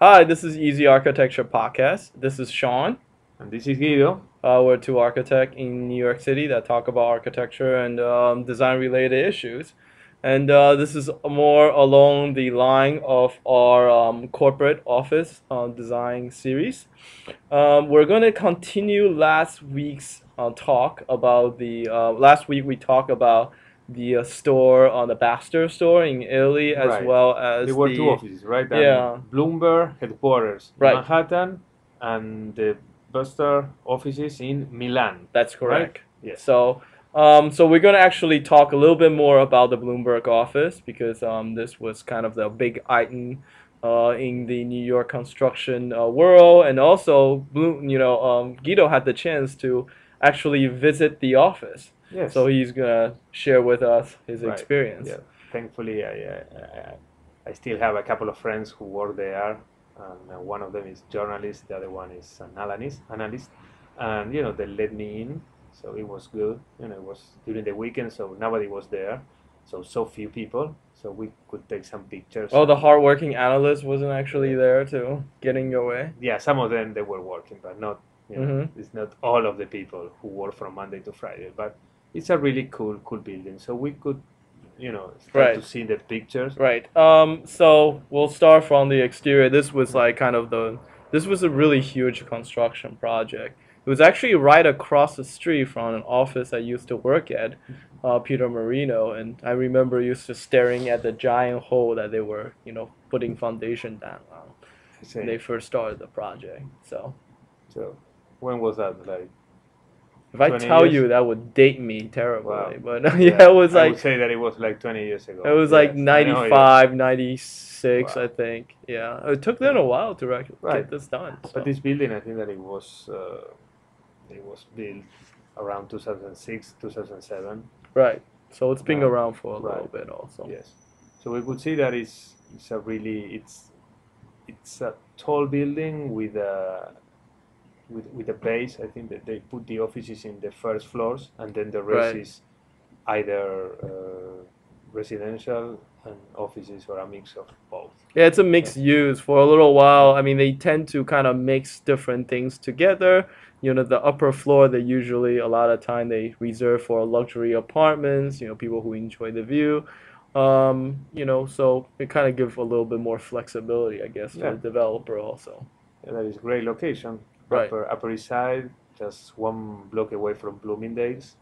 Hi, this is EZarch Podcast. This is Sean. And this is Guido. We're two architects in New York City that talk about architecture and design related issues. And this is more along the line of our corporate office design series. We're going to continue last week's talk about last week we talked about the store on the Baxter store in Italy, as Right. well as There were two offices, right? Yeah. Bloomberg headquarters in Right. Manhattan and the Buster offices in Milan. That's correct. Right? Yes. So, so we're gonna actually talk a little bit more about the Bloomberg office because this was kind of the big item in the New York construction world, and also Guido had the chance to actually visit the office. Yes. So he's gonna share with us his Right. experience. Yeah. Thankfully, I still have a couple of friends who work there, and one of them is journalist, the other one is an analyst, and they let me in, so it was good. It was during the weekend, so nobody was there, so few people, so we could take some pictures. Oh, the hardworking analyst wasn't actually there to get in your way. Yeah, some of them they were working, but not. It's not all of the people who work from Monday to Friday, but it's a really cool building. So we could, start to see the pictures. Right. So we'll start from the exterior. This was like kind of this was a really huge construction project. It was actually right across the street from an office I used to work at, Peter Marino, and I remember used to staring at the giant hole that they were, putting foundation down on when they first started the project. So when was that? Like, if I tell 20 years? you, that would date me terribly. Wow. But yeah, it was I like would say that it was like 20 years ago. it was Yes, like I know, yeah. 95, 96, Wow. I think. Yeah, it took them a while to Right. get this done. So. But this building, I think that it was built around 2006, 2007. Right. So it's been Right. around for a Right. little bit also. Yes. So we could see that it's a really it's a tall building with a base. I think that they put the offices in the first floors, and then the rest Right. is either residential and offices or a mix of both. Yeah, it's a mixed use for a little while. I mean, they tend to kind of mix different things together. The upper floor, they usually, a lot of time, they reserve for luxury apartments, people who enjoy the view. So it kind of gives a little bit more flexibility, I guess, to Yeah. the developer also. Yeah, that is great location. Right. Upper East Side, just 1 block away from Bloomingdale's,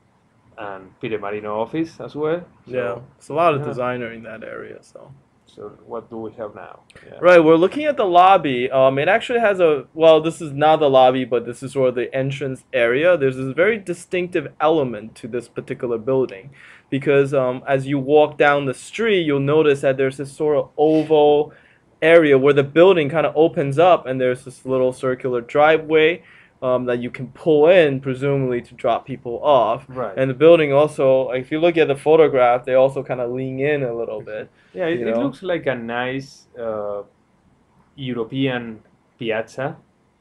and Peter Marino office as well. Yeah, it's a lot of yeah. designer in that area, so. So what do we have now? Yeah. Right, we're looking at the lobby. It actually has this is not the lobby, but this is sort of the entrance area. There's this very distinctive element to this particular building because as you walk down the street, you'll notice that there's this sort of oval area where the building kind of opens up and there's this little circular driveway that you can pull in, presumably to drop people off. Right. And the building also, if you look at the photograph, they also kind of lean in a little bit. Yeah, it looks like a nice European piazza,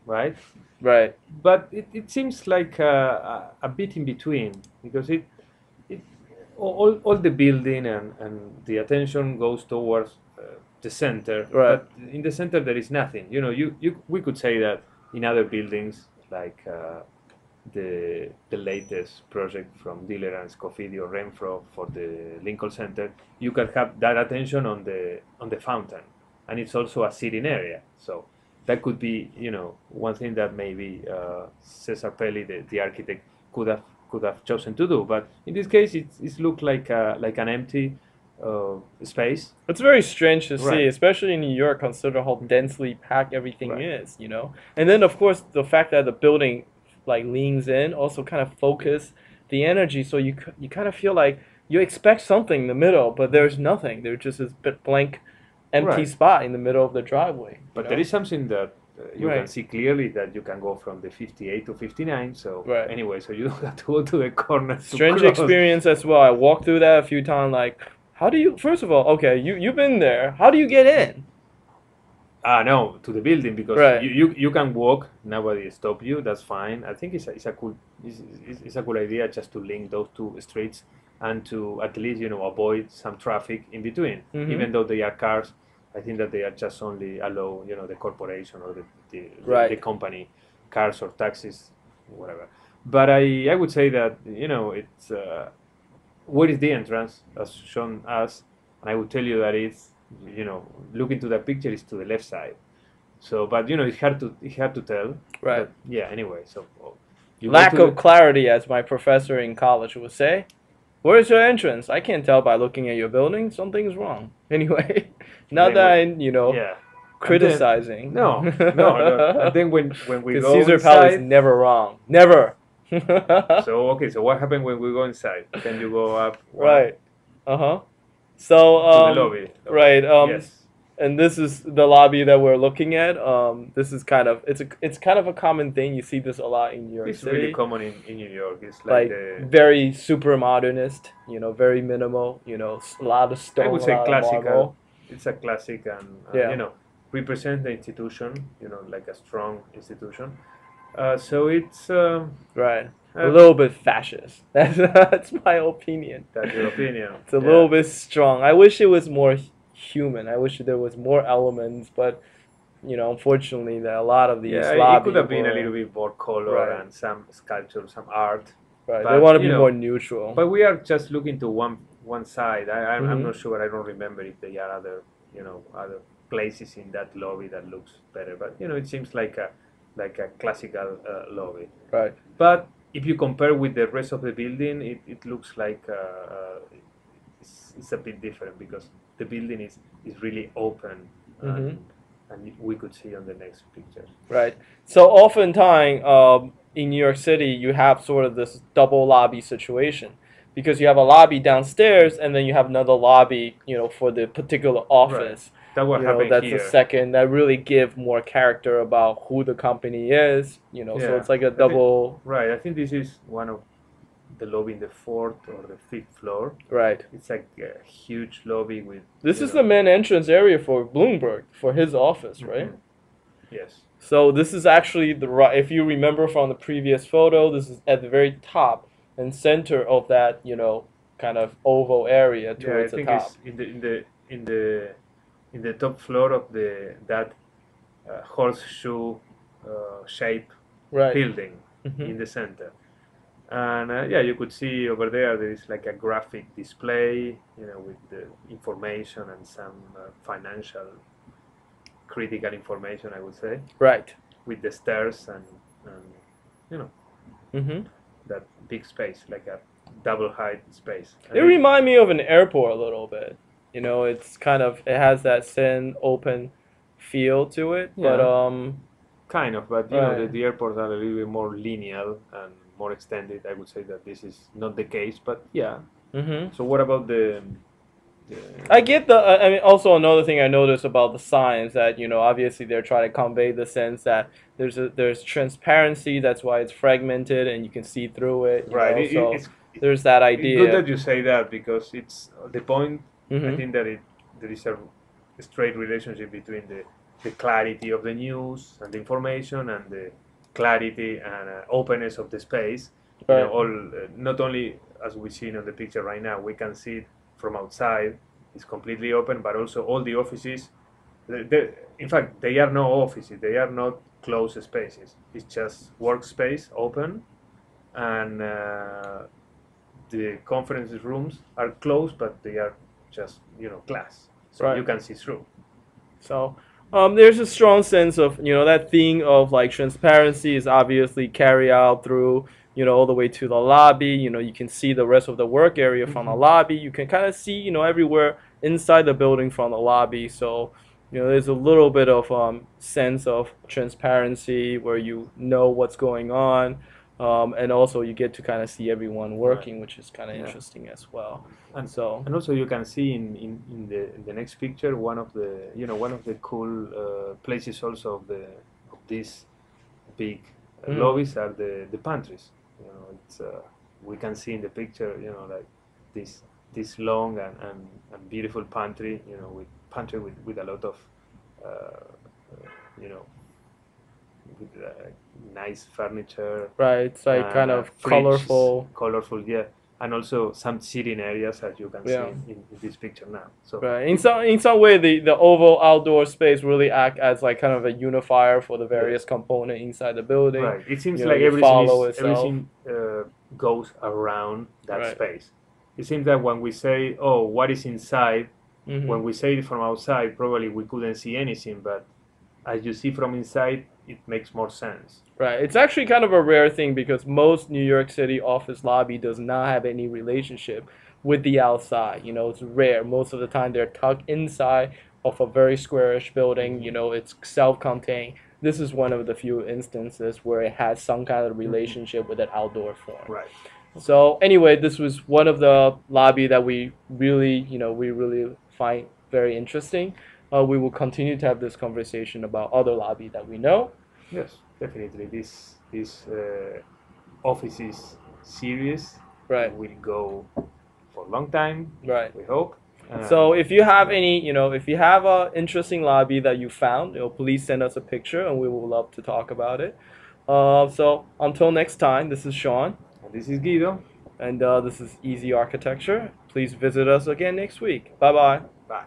right? Right. But it seems like a bit in between because it all the building and the attention goes towards the center. Right. But in the center there is nothing. We could say that in other buildings like the latest project from Diller and Scofidio Renfro for the Lincoln Center, you can have that attention on the fountain, and it's also a sitting area. So that could be one thing that maybe Cesar Pelli, the architect, could have chosen to do. But in this case, it looked like an empty space. It's very strange to see, Right. especially in New York, consider how densely packed everything Right. is, And then, of course, the fact that the building like leans in also kind of focus the energy, so you kind of feel like you expect something in the middle, but there's nothing. There's just this blank, empty Right. spot in the middle of the driveway. But there is something that you Right. can see clearly that you can go from the 58 to 59. So Right. anyway, so you don't have to go to the corner. to Strange cross. experience as well. I walked through that a few times. Like, how do you? First of all, okay, you've been there. How do you get in? No, to the building because Right. you can walk. Nobody stop you. That's fine. I think it's a cool idea just to link those two streets and to at least avoid some traffic in between. Mhm. Even though they are cars, I think that they are just only allow the corporation or Right. the company cars or taxis, whatever. But I would say that it's where is the entrance as shown us, and I would tell you that it's look into the picture is to the left side. So, but it's hard to tell. Right. But yeah, anyway, so you go Lack to of clarity, as my professor in college would say. Where's your entrance? I can't tell by looking at your building. Something's wrong. Anyway, not that I'm, yeah. criticizing. No, no. And then when we Because go Caesar Palace is inside, never wrong. Never. so okay, so what happened when we go inside? Can you go up one Right. Uh-huh. So, to the lobby? right. Yes. And this is the lobby that we're looking at. This is kind of it's kind of a common thing. You see this a lot in New York It's City. really common in New York. It's Like the very super modernist. Very minimal. A lot of stone. I would a say lot of classical. marble. It's a classic and Yeah. represent the institution. Like a strong institution. So it's Right. A little bit fascist. That's my opinion. that's your opinion. It's a little bit strong. I wish it was more human. I wish there was more elements, but unfortunately, a lot of these it lobbies could have been a were- little bit more color Right. and some sculpture, some art. right. but, They want to you be know, more neutral. But we are just looking to one side. I'm Mhm. not sure. I don't remember if there are other places in that lobby that looks better. But it seems like a classical lobby. Right. But if you compare with the rest of the building, it looks like it's a bit different because the building is really open, Mhm. and we could see on the next picture. Right. So oftentimes, in New York City, you have sort of this double lobby situation because you have a lobby downstairs and then you have another lobby, for the particular office. That what happened That's here. the second that really give more character about who the company is. So Yeah. it's like a I think- double. Right. I think this is one of the lobby in the fourth or the fifth floor. Right. It's like a huge lobby with. This is the main entrance area for Bloomberg for his office, right? Mhm. Yes. So this is actually the right. If you remember from the previous photo, this is at the very top and center of that, kind of oval area Yeah, I towards the think top. it's in the top floor of that horseshoe shape Right. building Mhm. in the center. And you could see over there is like a graphic display, with the information and some financial critical information, I would say, Right. with the stairs and hmm that big space, like a double height space. They remind me of an airport a little bit. It's kind of it has that thin, open feel to it, but Yeah. Kind of, but Right. the airports are a little bit more lineal and more extended. I would say that this is not the case, but yeah. hmm So what about the I get the. I mean, also another thing I noticed about the signs that obviously they're trying to convey the sense that there's transparency. That's why it's fragmented and you can see through it. right? So It's there's that good idea. that you say that because it's the point. I Mhm. think that there is a straight relationship between the clarity of the news and the information and the clarity and openness of the space. Right. All not only as we see on the picture right now, we can see it from outside. It's completely open, but also all the offices. In fact, they are no offices. They are not closed spaces. It's just workspace open, and the conference rooms are closed, but they are just glass, so Right. you can see through. So there's a strong sense of that thing of like transparency is obviously carried out through all the way to the lobby. You can see the rest of the work area from the lobby. You can kind of see everywhere inside the building from the lobby. So there's a little bit of sense of transparency where you know what's going on. And also you get to kind of see everyone working, which is kind of Yeah. interesting as well. And So And also you can see in the next picture one of the cool places also of these big Mhm. lobbies are the pantries. It's we can see in the picture like this long and beautiful pantry with a lot of you know with nice furniture. right, it's like kind of colorful. Colorful, yeah. and also some sitting areas, as you can see Yeah. in this picture now. So Right. In some way, the oval outdoor space really act as like kind of a unifier for the various component inside the building. right, it seems You know, like you follow itself. everything goes around that Right. space. It seems that when we say, "Oh, what is inside?" Mhm. When we say it from outside, probably we couldn't see anything, but as you see from inside, it makes more sense. Right. It's actually kind of a rare thing because most New York City office lobby does not have any relationship with the outside. You know, it's rare. Most of the time they're tucked inside of a very squarish building. You know, it's self-contained. This is one of the few instances where it has some kind of relationship with an outdoor form. Right. So anyway, this was one of the lobby that we really find very interesting. We will continue to have this conversation about other lobby that we know. Yes, definitely. This offices series Right. will go for a long time. Right. We hope. So if you have any, if you have a interesting lobby that you found, please send us a picture and we will love to talk about it. So until next time, this is Sean. And this is Guido. And this is Easy Architecture. Please visit us again next week. Bye-bye. Bye.